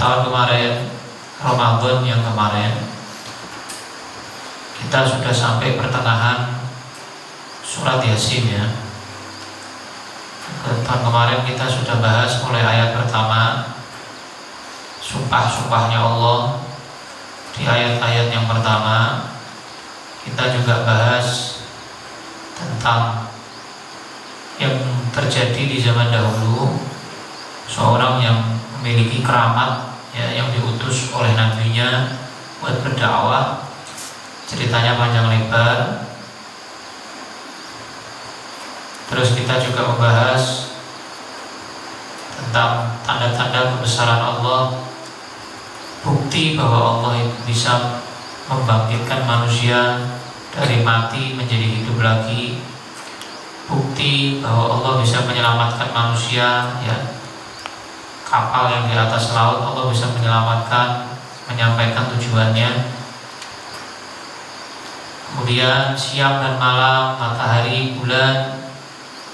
tahun kemarin, Ramadan yang kemarin, kita sudah sampai pertengahan surat Yasin ya. Tahun kemarin kita sudah bahas mulai ayat pertama, sumpah-sumpahnya Allah. Di ayat-ayat yang pertama kita juga bahas tentang yang terjadi di zaman dahulu, seorang yang memiliki keramat ya, yang diutus oleh nabinya buat berdakwah. Ceritanya panjang lebar. Terus kita juga membahas tentang tanda-tanda kebesaran Allah, bukti bahwa Allah itu bisa membangkitkan manusia dari mati menjadi hidup lagi, bukti bahwa Allah bisa menyelamatkan manusia ya, kapal yang di atas laut Allah bisa menyelamatkan, menyampaikan tujuannya. Kemudian siang dan malam, matahari, bulan,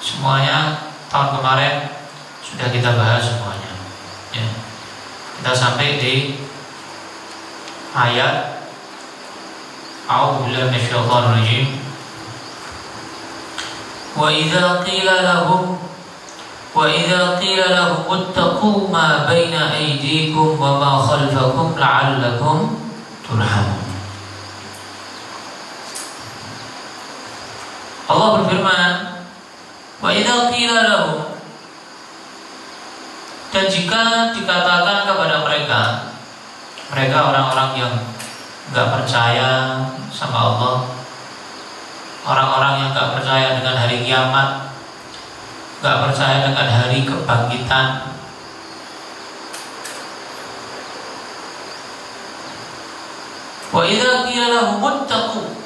semuanya tahun kemarin sudah kita bahas semuanya ya. Kita sampai di ayat A'udzubillahi minasyaitonir rajim. Wa idza qila lahum ittaqu ma baina aydikum wa ma khalfakum la'allakum turhamun. Allah berfirman, wa idza qila lahum, dan jika dikatakan kepada mereka orang-orang yang enggak percaya sama Allah, orang-orang yang enggak percaya dengan hari kiamat, enggak percaya dengan hari kebangkitan, wa idza qila lahum ittaqu,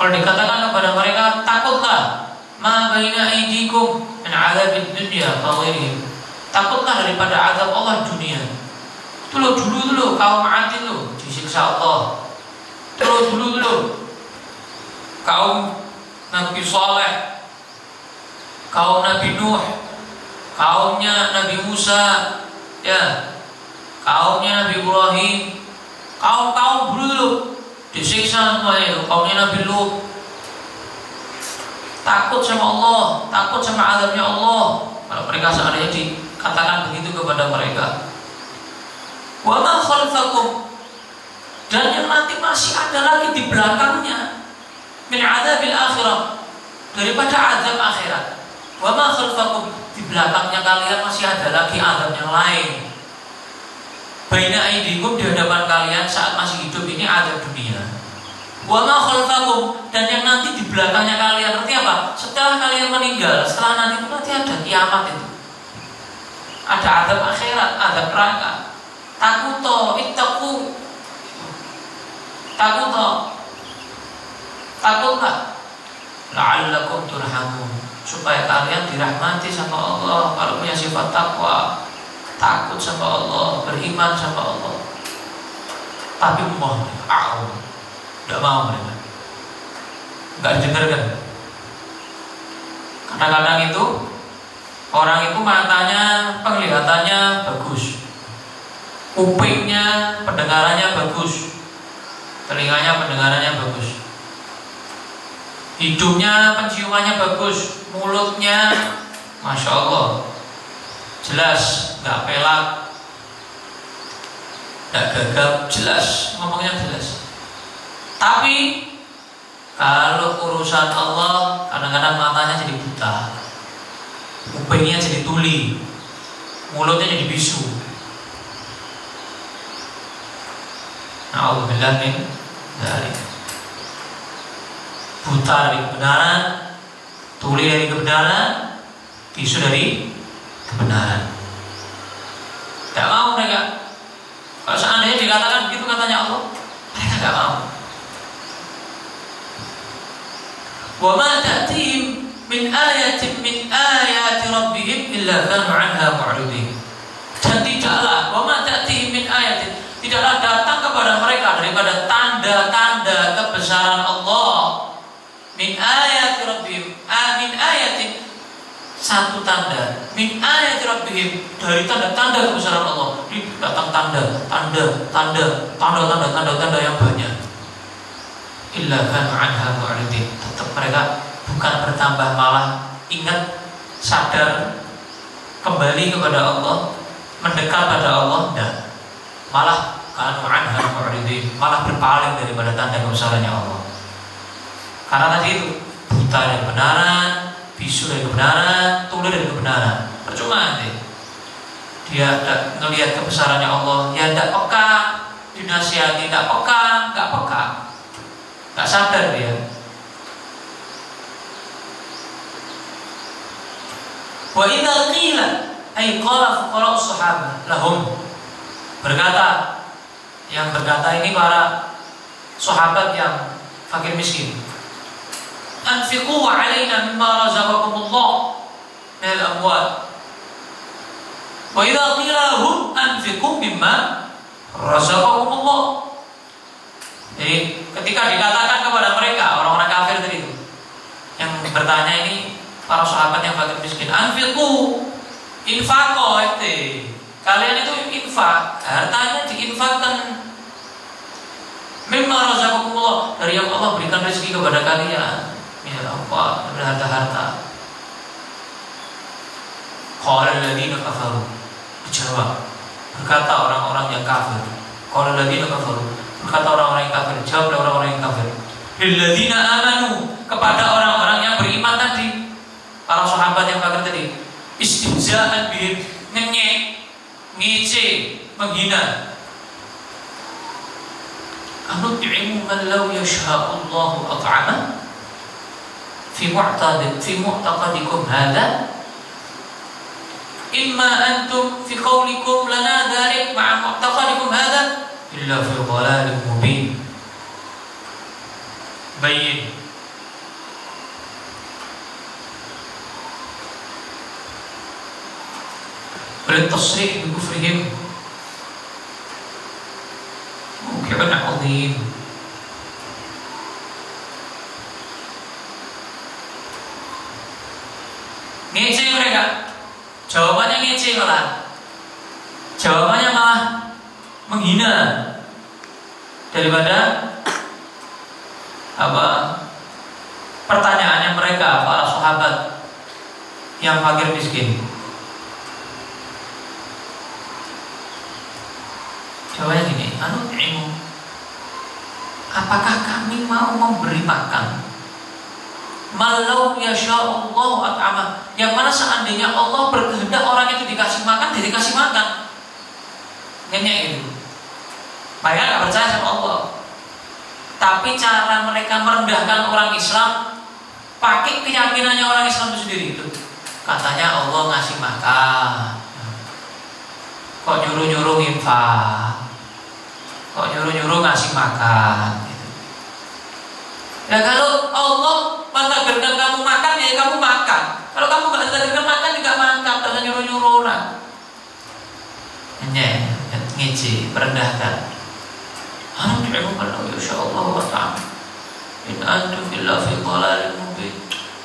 kalau dikatakan kepada mereka takutlah, ma baina aydikum min adzabid dunya fa ghairihim, takutlah daripada azab Allah dunia. Itu lo dulu kaum Ad lo disiksa Allah. Itu lo dulu kaum Nabi Saleh, kaum Nabi Nuh, kaumnya Nabi Musa, ya, kaumnya Nabi Ibrahim, kaum dulu disiksa semuanya itu. Kaumnya Nabi Lut, takut sama Allah, takut sama azabnya Allah. Kalau mereka seandainya dikatakan begitu kepada mereka. Wa ma khalfakum, dan yang nanti masih ada lagi di belakangnya, min adzabil akhirah, daripada azab akhirat. Wa ma khalfakum, di belakangnya kalian masih ada lagi azab yang lain. Baina aidikum, di hadapan kalian saat masih hidup ini azab dunia. Wa ma khalfakum, dan yang nanti di belakangnya kalian, artinya apa? Setelah kalian meninggal, setelah nanti ada kiamat itu, ada azab akhirat, azab neraka. Takuto, ittaqu, takutlah, la'allakum turhamun, supaya kalian dirahmati sama Allah. Kalau punya sifat takwa, takut sama Allah, beriman sama Allah. Tapi tidak mau mereka, nggak didengarkan. Kadang-kadang itu orang itu matanya, penglihatannya bagus, kupingnya, pendengarannya bagus, telinganya, pendengarannya bagus, hidungnya, penciumannya bagus, mulutnya, masya Allah, jelas, nggak pelak, nggak gagap, jelas, ngomongnya jelas. Tapi kalau urusan Allah, kadang-kadang matanya jadi buta, kupingnya jadi tuli, mulutnya jadi bisu. Na'udzubillah min dzalik. Buta dari kebenaran, tuli dari kebenaran, bisu dari kebenaran. Tidak mau mereka. Kalau seandainya dikatakan begitu katanya Allah, mereka tidak mau. Wa ma ta'tihim min ayatin min ayati rabbihim illa kanu 'anha mu'ridin. Dan tidaklah, wa ma ta'tihim min ayatin, tidaklah datang kepada mereka daripada tanda-tanda kebesaran Allah, min ayati rabbihim, min ayatin, satu tanda min ayati rabbihim, dari tanda-tanda kebesaran Allah. Ini datang tanda yang banyak. Illa kanu anha mu'ridin, tetap mereka bukan bertambah, malah ingat, sadar, kembali kepada Allah, mendekat pada Allah, dan malah kanu anha mu'ridin, malah berpaling daripada tanda kebesarannya Allah. Karena tadi itu buta dari kebenaran, bisu dari kebenaran, tuli dari kebenaran, percuma nanti dia tidak melihat kebesarannya Allah, ya tidak peka, dinasihati tidak peka, nggak sadar dia. Wa idza qila ay qala fuqara sahabat lahum, berkata, yang berkata ini para sahabat yang fakir miskin, anfiqu alaina mimma razaqakumullah min al-amwal. Wa idza qila lahum anfiqu mimma razaqakumullah. Jadi ketika dikatakan kepada mereka, orang-orang kafir tadi itu yang bertanya, ini para sahabat yang fakir miskin, anfiqu, infaqo itu, kalian itu infak, hartanya diinfakkan, mimma razaqakumullah, dari yang Allah berikan rezeki kepada kalian, ya Allah, dari harta-harta. Qala alladziina kafaru, dijawab, berkata orang-orang yang kafir. Qala alladziina kafaru, berkata orang-orang yang kafir, jawab orang-orang yang kafir, lilladzina amanu, kepada orang-orang yang beriman tadi, para sahabat yang kafir tadi, istihza'an bihim, ngenyek, ngece, menghina. Anut'imu man law yasha'ullahu at'ama fi mu'taqadikum hadha imma antum fi qawlikum lana dhalik ma'a mu'taqadikum hadha illa fi dhalalin mubin. Bayyin. Bertasrih bi kufrihim mungkin azim. Ngece mereka, jawabannya ngece, jawabannya malah menghina daripada pertanyaannya mereka, para sahabat yang fakir miskin. Jawabannya gini, anut'imu, apakah kami mau memberi makan, malau yasha'ullahu at'ama, yang mana seandainya Allah berkehendak orang itu dikasih makan, dia dikasih makan. Ngenyek itu, mereka gak percaya sama Allah. Tapi cara mereka merendahkan orang Islam pakai keyakinannya orang Islam itu sendiri itu. Katanya Allah ngasih makan, kok nyuruh-nyuruh infak, kok nyuruh-nyuruh ngasih makan gitu. Ya kalau Allah mentakdirkan kamu makan, ya kamu makan. Kalau kamu gak mentakdirkan makan, juga makan. Jangan nyuruh-nyuruh orang. Ngece, merendahkan. Anut'imu kalau insyaallah wa ta'ala in antum illa fi dhalalin mubin.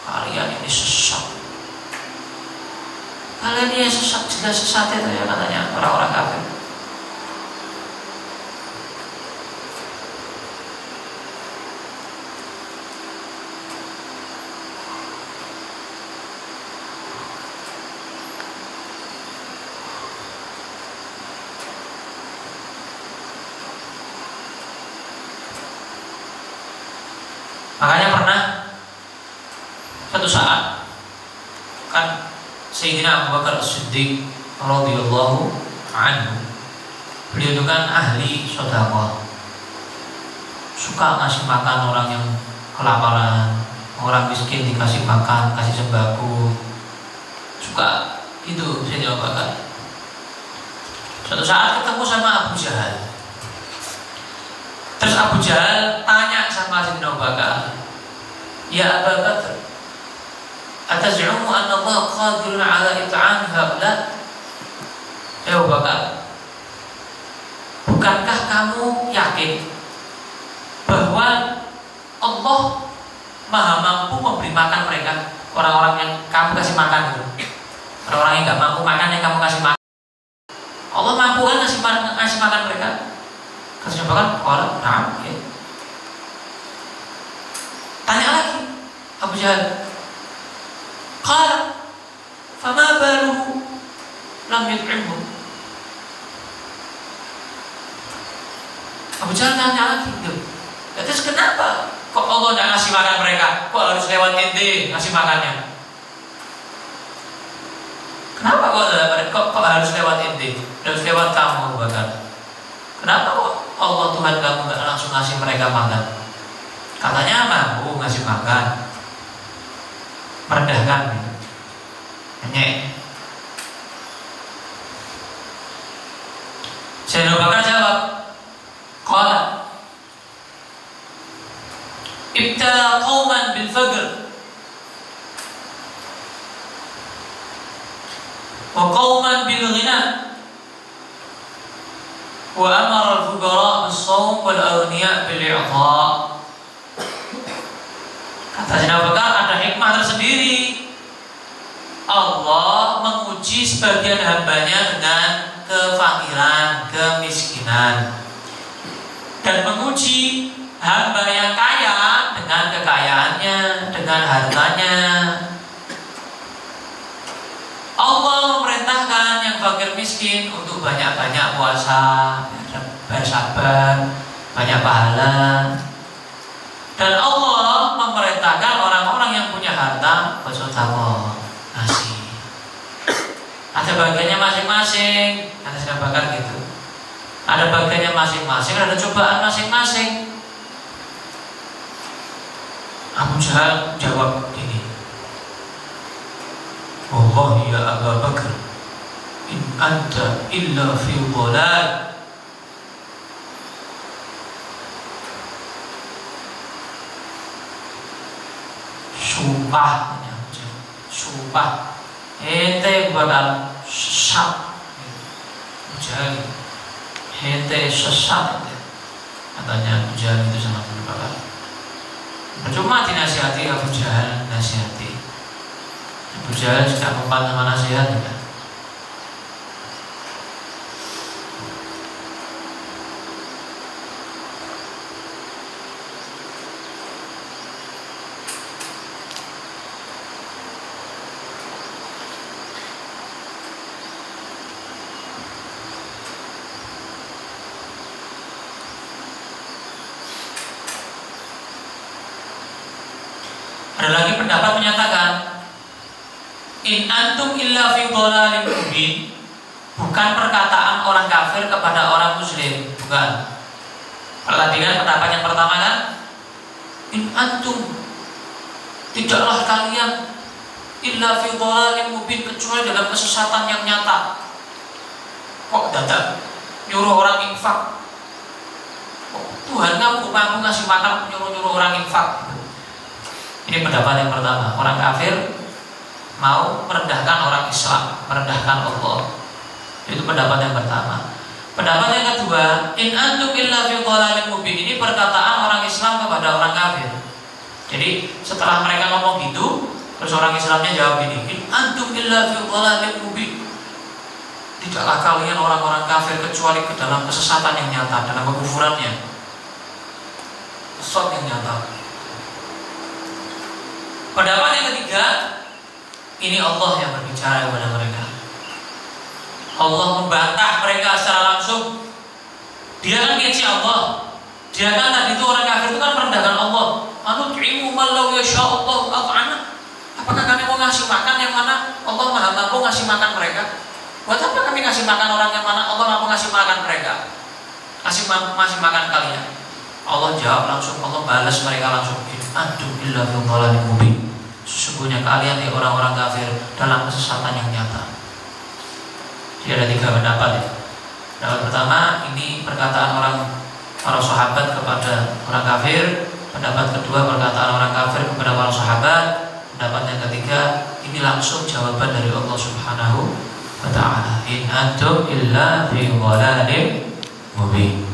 Kalian ini sesat. Kalian ini sesat, jelas sesat itu ya, katanya orang-orang kafir. Makanya pernah satu saat kan Sayyidina Abu Bakar As-Siddiq radhiyallahu anhu, beliau itu kan ahli sedekah, suka ngasih makan orang yang kelaparan, orang miskin dikasih makan, kasih sembako, suka itu Sayyidina Abu Bakar. Suatu saat ketemu sama Abu Jahal. Terus Abu Jahal tanya sama Sayyidina Abu Bakar, ya Abu Bakar, ataz'umu anna Allah qadirun ala it'am haula? Ya Abu Bakar, bukankah kamu yakin bahwa Allah maha mampu memberi makan mereka? orang-orang yang kamu kasih makan gitu. Orang-orang yang nggak mampu makan yang kamu kasih makan. Allah mampu kan ngasih makan mereka. Kasih makan orang, nah, ya. Tanya lagi Abu Jahal. Qala fama baluhu lam yut'imhum. Abu Jahal tanya lagi gitu. Terus kenapa kok Allah tidak ngasih makan mereka? Kok harus lewat ente ngasih makannya? Kenapa kok harus lewat ente? Harus lewat kamu bahkan? Kenapa kok Allah Tuhan kamu nggak langsung ngasih mereka makan? Katanya mampu ngasih makan, merendahkan gitu. Nyek. Sayyidina Abu Bakar jawab, qala ibtala qauman bil faqr wa qauman bil ghina wa amara al fuqara bis shaum wal aghniya bil i'ta. Kata Sayyidina Abu Bakar, ada hikmah tersendiri. Allah menguji sebagian hambanya dengan kefakiran, kemiskinan, dan menguji hamba yang kaya dengan kekayaannya, dengan hartanya. Allah memerintahkan yang fakir miskin untuk banyak-banyak puasa, bersabar, banyak pahala. Dan Allah memerintahkan orang-orang yang punya harta bersedekah, ngasih. Ada bagiannya masing-masing. Kata Sayyidina Abu Bakar gitu. Ada bagiannya masing-masing, ada cobaan masing-masing. Abu Jahal jawab ini, wallahi ya Abu Bakar, in anta illa fi dhalal. Sumpah ente bakal sesat. Jadi ente sesat katanya Abu Jahal itu sama Abu Bakar. Percuma dinasihati Abu Jahal, nasihati Abu Jahal tidak mempan sama nasihat ya. Ada lagi pendapat menyatakan in antum illa fi dhalalin mubin, bukan perkataan orang kafir kepada orang muslim, bukan. Tadi kan pendapat yang pertama kan, in antum, tidaklah kalian illa fi dhalalin mubin, kecuali dalam kesesatan yang nyata. Kok dadak nyuruh orang infak? Kok Tuhan kamu mampu ngasih makan nyuruh orang infak? Ini pendapat yang pertama. Orang kafir mau merendahkan orang Islam, merendahkan Allah. Itu pendapat yang pertama. Pendapat yang kedua, in antum illa fi dhalalin mubin, ini perkataan orang Islam kepada orang kafir. Jadi setelah mereka ngomong gitu, terus orang Islamnya jawab ini, in antum illa fi dhalalin mubin, tidaklah kalian orang-orang kafir kecuali ke dalam kesesatan yang nyata, dalam kekufurannya, sesat yang nyata. Pendapat yang ketiga, ini Allah yang berbicara kepada mereka. Allah membantah mereka secara langsung. Dia kan kece Allah. Dia kan tadi itu orang kafir itu kan merendahkan Allah. Anut'imu man law yasha'allahu at'ama. Apakah kami mau ngasih makan yang mana Allah Maha mampu ngasih makan mereka? Buat apa kami ngasih makan orang yang mana Allah mampu ngasih makan mereka? Ngasih makan kalian. Allah jawab langsung, Allah balas mereka langsung. Antum illa fi dhalalin mubin. Sesungguhnya kalian orang-orang kafir dalam kesesatan yang nyata. Jadi ada tiga pendapat ya. Pendapat pertama, ini perkataan para sahabat kepada orang kafir. Pendapat kedua, perkataan orang kafir kepada para sahabat. Pendapat yang ketiga, ini langsung jawaban dari Allah Subhanahu wa ta'ala. In antum illa fi dhalalin mubin.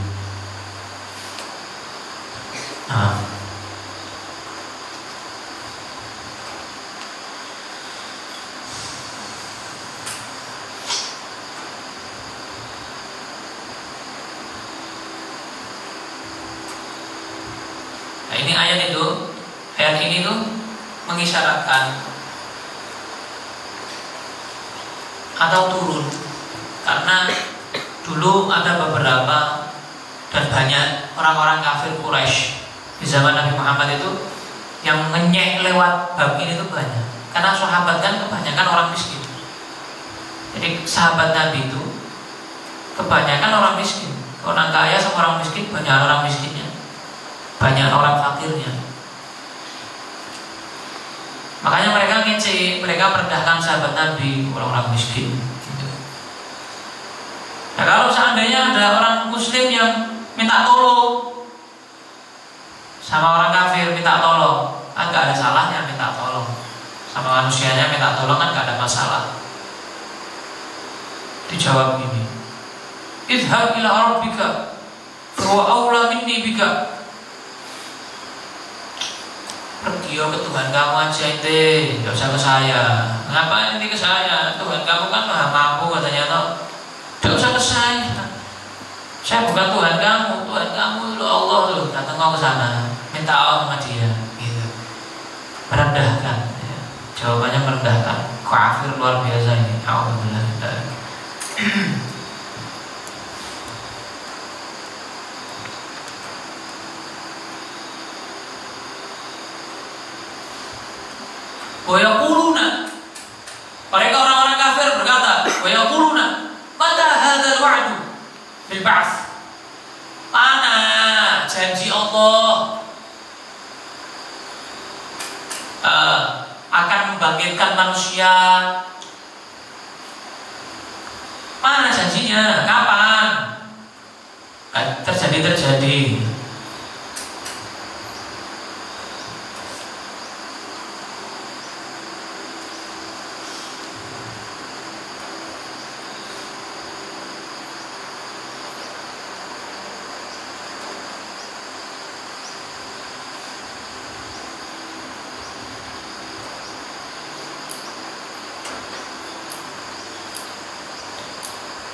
Nah ini ayat ini tuh mengisyaratkan atau turun karena dulu ada beberapa dan banyak orang-orang kafir Quraisy di zaman Nabi Muhammad itu yang ngenyek lewat bab ini tuh banyak. Karena sahabat kan kebanyakan orang miskin. Jadi sahabat Nabi itu kebanyakan orang miskin. Orang kaya sama orang miskin banyak orang miskinnya, banyak orang fakirnya. Makanya mereka ngece, mereka merendahkan sahabat Nabi, orang-orang miskin. Gitu. Nah kalau seandainya ada orang Muslim yang minta tolong sama orang kafir, minta tolong, kan gak ada salahnya minta tolong. Sama manusianya minta tolong kan gak ada masalah. Dijawab begini, idhab ila rabbika fahuwa aula minni bika. Pergi ke Tuhan kamu aja ente, gak usah ke saya. Ngapain nanti ke saya? Tuhan kamu kan maha mampu katanya toh. Gak usah ke saya. Saya bukan Tuhan kamu, Tuhan kamu itu Allah loh. Datang kau ke sana, minta Allah sama dia. Gitu. Merendahkan. Ya. Jawabannya merendahkan. Kafir luar biasa ini. Alhamdulillah. Wa yaquluna, mereka orang-orang kafir berkata, wa yaquluna, mata hadzal wa'du bil ba'ts? Mana janji Allah akan membangkitkan manusia? Mana janjinya? Kapan? Terjadi.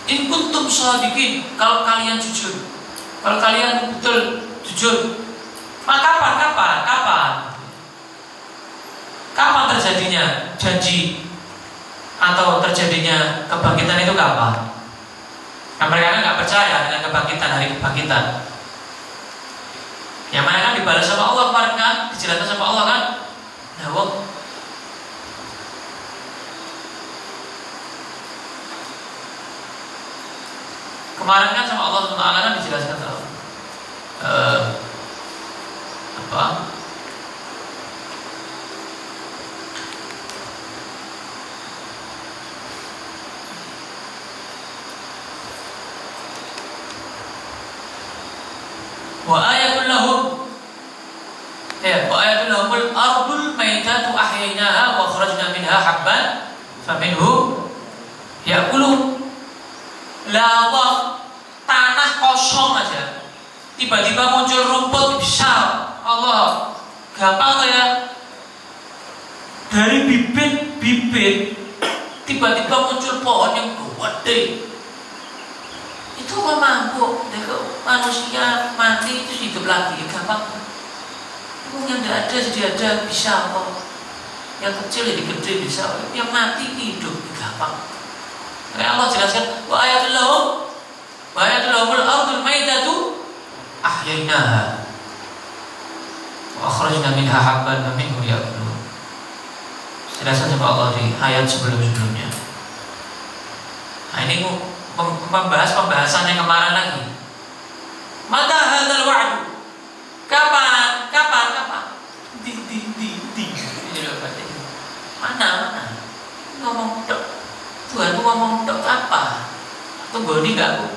In kuntum shadiqin, kalau kalian jujur, kalau kalian betul jujur, maka kapan terjadinya janji atau terjadinya kebangkitan itu kapan? Nah, mereka kan nggak percaya dengan kebangkitan, hari kebangkitan. Yang mana kan dibalas sama Allah kemarin kan, dijelaskan sama Allah kan. Nah, kemarin kan sama Allah SWT kan dijelaskan sama apa? Wa ayatul lahumul ardul maitatu ahyainaha wa akhrajna minha habban faminhu ya'kulun. Lah Allah, tanah kosong aja tiba-tiba muncul rumput besar. Allah, gampang ya. Dari bibit tiba-tiba muncul pohon yang gede. Itu apa mampu? Manusia mati itu hidup lagi, gampang. Yang tidak ada jadi ada, bisa apa? Yang kecil jadi gede bisa. Yang mati hidup, gampang. Karena Allah jelaskan, wa ayatul lahumul ardul maitatu ahyainaha wa akhrajna minha habban wa minhu ya'kulun. Jelaskan sama Allah di ayat sebelum-sebelumnya. Nah ini membahas pembahasan yang kemarin lagi. Mata hadzal wa'du? Kapan? Mana? Ngomong dok. Tuhan ngomong dok apa? Tunggu ini enggak Bu?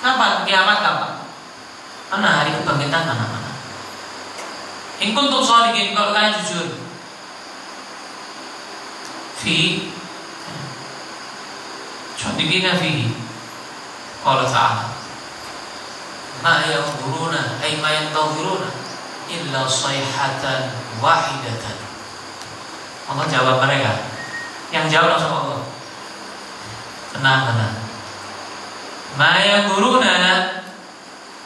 Kapan? Kiamat kapan? Mana hari kebangkitan mana? In kuntum shadiqin, kalau kalian jujur. Fi shadiqina fi qala ta'ala ma yanzuruna ay ma yantaziruna illa sayhatan wahidatan. Allah jawab mereka. Yang jawab langsung Allah. Tenang. Ma yanzuruna,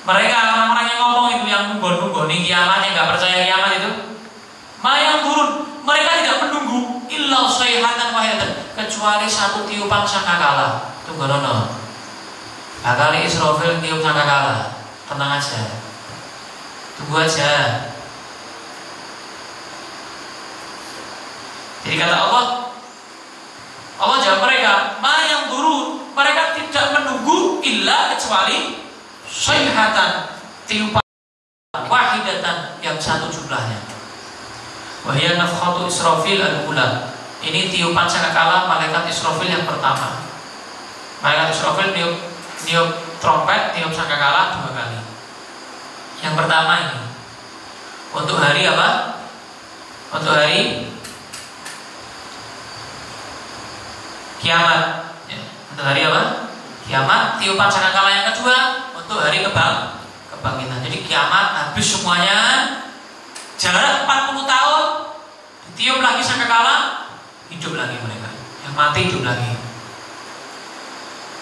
mereka orang-orang yang yang ngomong itu, yang nunggu-nunggoni kiamat, yang nggak percaya kiamat itu, mayang turun, mereka tidak menunggu illa sayhatan wahidatan, kecuali satu tiupan sangkakala. Tunggu nono. Bakal Israfil tiup sangkakala. Tenang aja. Tunggu aja. Jadi kata Allah jawab mereka, mayang turun, mereka tidak menunggu illa kecuali sayhatan, tiupan wahidatan yang satu jumlahnya. Wahia nafkhatu Israfil al-ula. Ini tiupan sangkakala malaikat Israfil yang pertama. Malaikat Israfil niup trompet, niup sangkakala 2 kali. Yang pertama ini untuk hari apa? Untuk hari kiamat. Ya. Untuk hari apa? Kiamat. Tiupan sangkakala yang kedua untuk hari kebangkitan. Jadi kiamat habis semuanya. Jarak 40 tahun, ditiup lagi sangkakala, hidup lagi mereka. Yang mati hidup lagi.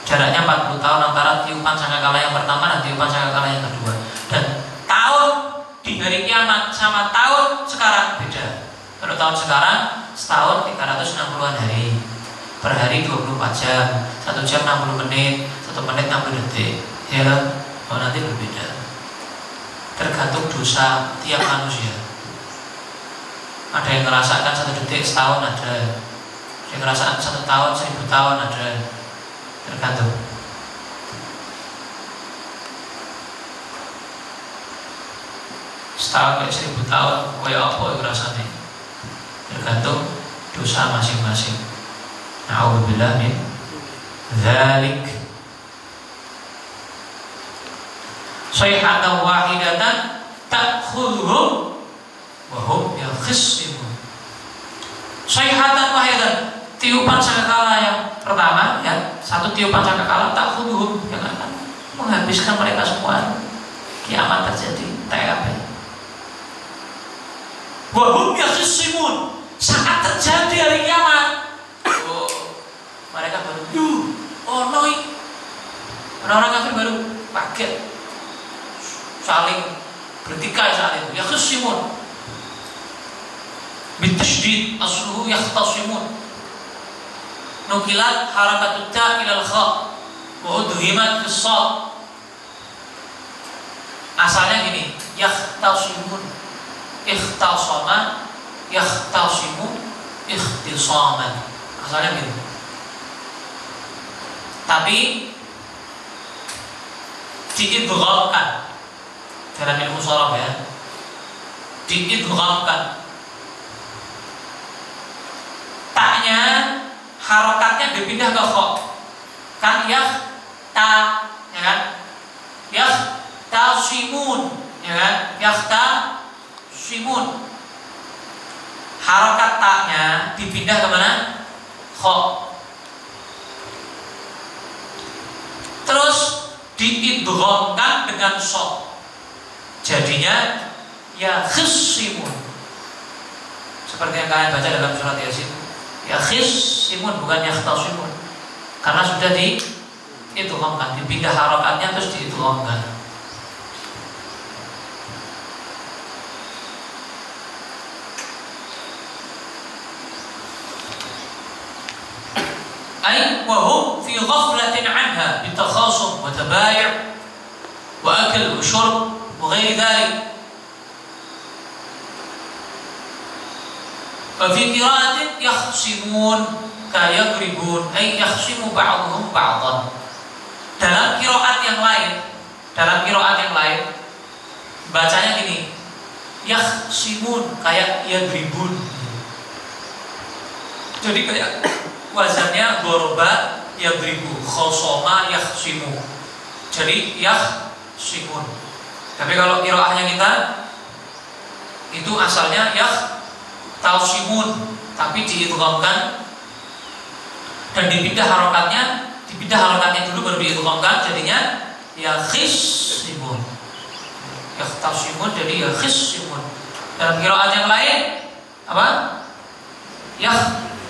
Jaraknya 40 tahun antara tiupan sangkakala yang pertama dan tiupan sangkakala yang kedua. Dan tahun di hari kiamat sama tahun sekarang beda. Kalau tahun sekarang setahun 360-an hari. Per hari 24 jam, 1 jam 60 menit, 1 menit 60 detik. Ya kan? Oh, nanti berbeda. Tergantung dosa tiap manusia. Ada yang merasakan 1 detik setahun, ada yang merasakan 1 tahun 1000 tahun, ada. Tergantung. Setahun kayak 1000 tahun, kayak apa yang rasanya? Tergantung dosa masing-masing. Na'udzubillah min dzalik. Sayhatan wahidatan ta'khudhuhum wa hum yakhsimun. Sayhatan wahidatan, tiupan sangkakala yang pertama, ya, satu tiupan sangkakala ta'khudhuhum, yang akan menghabiskan mereka semua. Kiamat terjadi, TAP. Wa hum yakhsimun, saat terjadi hari kiamat, mereka baru, oh noi, orang-orang kafir baru kaget, saling bertikai saat itu. Yakhsimun, bitasydid asluhu yakhtasimun. Nukilat harakatut ta ilal kha wa udghimat fis shad. Asalnya gini, yakhtasimun, ikhtasama, yakhtasimu, ikhtisaman. Asalnya gini. Tapi diidghamkan dalam ilmu sharaf, ya, diidghamkan. Taknya harokatnya dipindah ke kha. Kan ta, ya kan? Tasimun, ya kan? Tasimun. Harokat taknya dipindah ke mana? Kha. Terus diidghamkan dengan shad. Jadinya yakhsimun. Seperti yang kalian baca dalam surat Yasin. Yakhsimun, bukan yakhtasimun. Karena sudah diidghamkan, dipindah harokatnya terus diidghamkan. Ay wa hum fi ghaflatin anha bitakhasum wa tabai' wa akl wa shurb wa ghairi dhalik. Wa fi qira'atin yakhsimun ka yadribun, ay yakhsimu ba'dhum ba'dhan. Dalam qiraat yang lain, bacanya gini, yakhsimun kayak yadribun. Jadi kayak wazannya doroba yadribu, khosoma yakhsimu. Jadi yakhsimun. Tapi kalau qiraahnya kita itu asalnya yahtasimun, tapi diidghamkan dan dipindah harokatnya dulu baru diidghamkan, jadinya yakhsimun. Yahtasimun jadi yakhsimun. Dalam qiraat yang lain apa?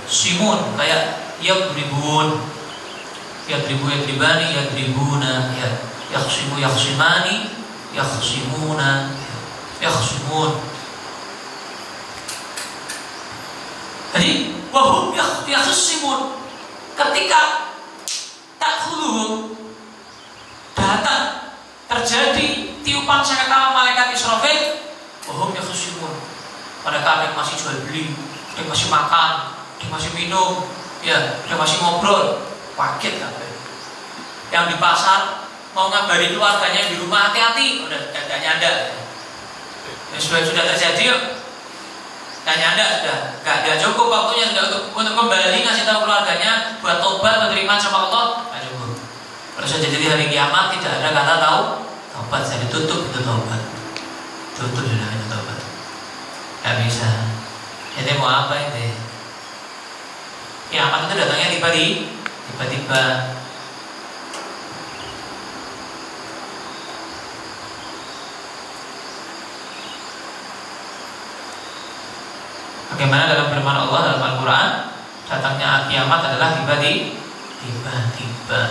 Simun kayak yadribun, yadribu yadribani yadribuna, ya yakhsimu yakhsimani yakhsimun. Jadi wahum yakhsimun, ketika takhuluhum datang terjadi tiupan sangkakala malaikat Israfil, wahum yakhsimun, mereka ada yang masih jual beli, ada yang masih makan, ada yang masih minum, ya, ada yang masih ngobrol, paket kan. Yang di pasar mau ngabari keluarganya di rumah, hati-hati, udah gak nyanda. Ya, sudah terjadi, gak nyanda, sudah gak cukup waktunya sudah untuk kembali ngasih tahu keluarganya buat tobat, menerima sama Allah, gak cukup. Kalau sudah jadi hari kiamat tidak ada kata tahu tobat, saya ditutup itu tobat, tutup sudah itu tobat, gak bisa. Jadi mau apa ini? Kiamat itu datangnya tiba-tiba. Bagaimana dalam firman Allah dalam Al-Quran, datangnya kiamat adalah tiba-tiba.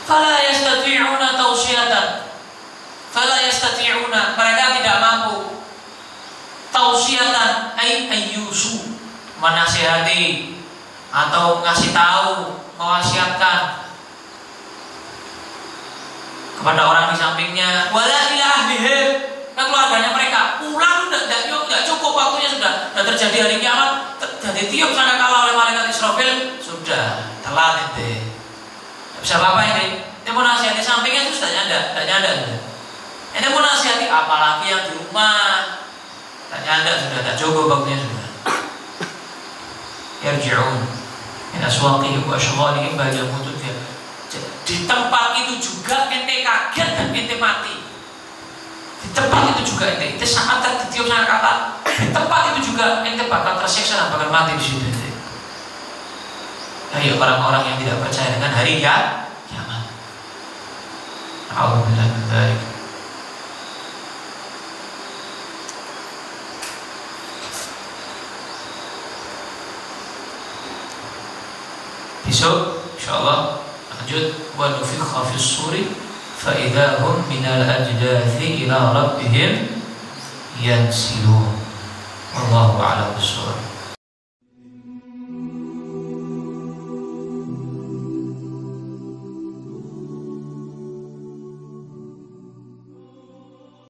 Fala yastati'una tawsiyatan. Mereka tidak mampu. Tawsiyatan ayyusu, menasihati atau ngasih tahu, mewasiatkan kepada orang di sampingnya, wala ila ahlihim, ke keluarganya mereka. Pulang tidak cukup waktunya, sudah terjadi hari kiamat, jadi tiup sangkakala oleh malaikat Israfil, sudah telat itu. Tidak bisa apa-apa ini. Ini mau nasihati sampingnya itu sudah nyanda. Ini mau nasihati apalagi yang di rumah, tidak nyanda, sudah tidak cukup waktunya sudah. Yarji'un ila aswaqihim wa ashghalihim bal yamutu fiha. Di tempat itu juga ente kaget dan ente mati. Di tempat itu juga ente saat tertiup sangkakala, di tempat itu juga ente bakal tersiksa dan bakal mati di situ. Ayo orang-orang yang tidak percaya dengan hari kiamat. Alhamdulillah min dzalik. Besok insyaallah lanjut, wa nufikha fis suri fa idza hum minal ajdathi ila rabbihim yansilun. Wallahu a'lam bissawab.